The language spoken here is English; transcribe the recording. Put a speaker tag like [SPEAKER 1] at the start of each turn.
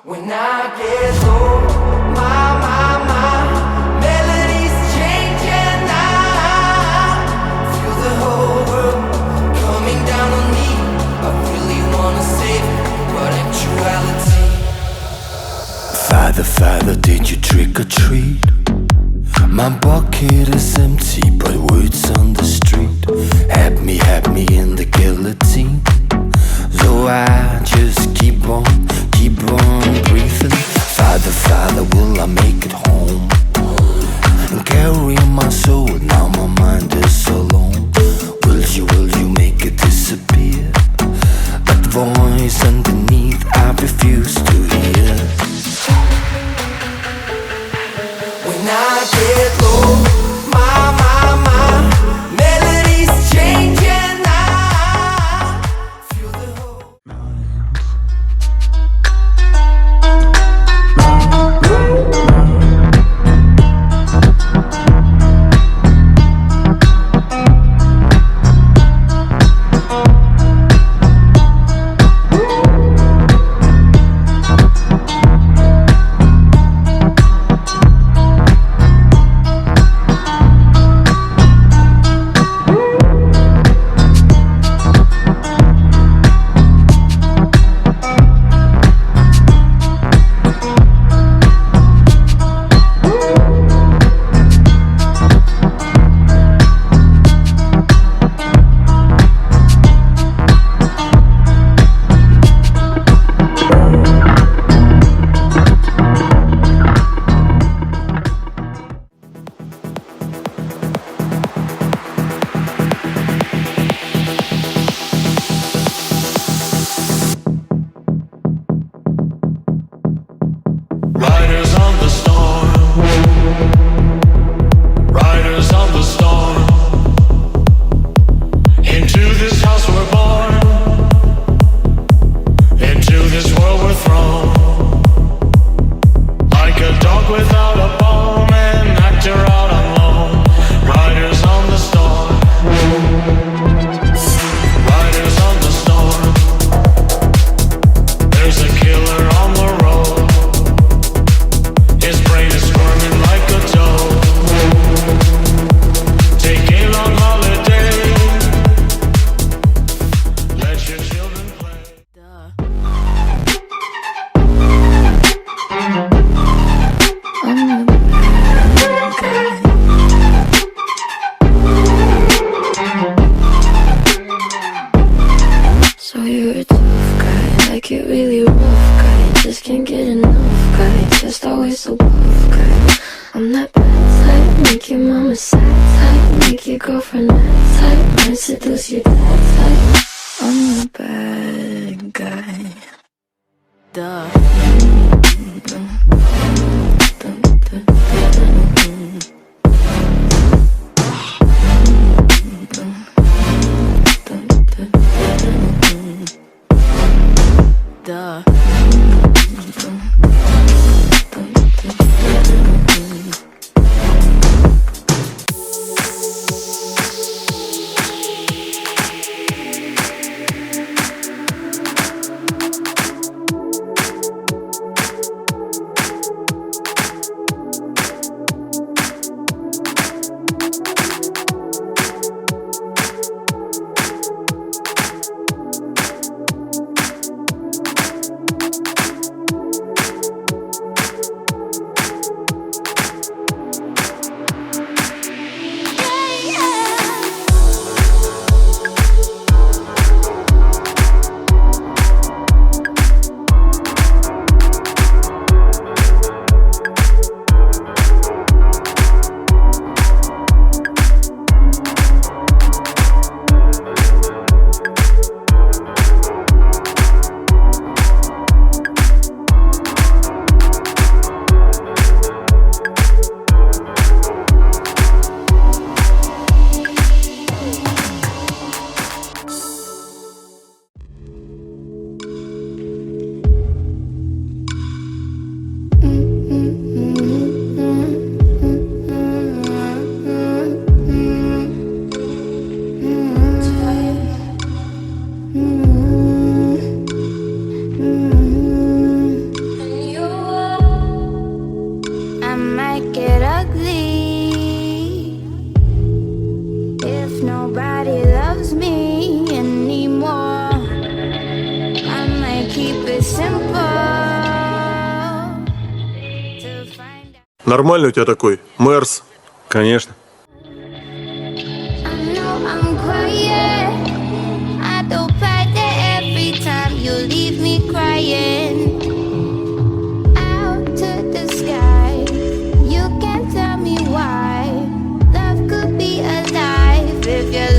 [SPEAKER 1] When I get low, my melodies change and I feel the whole world coming down on me. I really wanna save it, but actuality.
[SPEAKER 2] Father, Father, did you trick or treat? My bucket is empty, but words on the street had me in the guillotine. So I just keep on breathing. Father, Father, will I make it home? And carry my soul, now my mind is alone. Will you make it disappear? That voice underneath, I refuse to hear.
[SPEAKER 1] When I get low, my melodies change and I feel the whole.
[SPEAKER 3] Riders on the storm, riders on the storm. Into this house we're born, into this world we're thrown. Like a dog without a bone, an actor out on loan. Riders on the storm, riders on the storm. There's a killer on the road. His brain is squirming like a toad. Take a long holiday. Let your children play.
[SPEAKER 4] So you're a tough guy, like it really rough guy. Just can't get enough guy, just always so buff guy. I'm that bad type, make your mama sad type, make your girlfriend mad type, might seduce your dad type. I'm the bad guy. Duh. Duh.
[SPEAKER 5] Нормальный у тебя такой, Мерс? Конечно.
[SPEAKER 4] If you're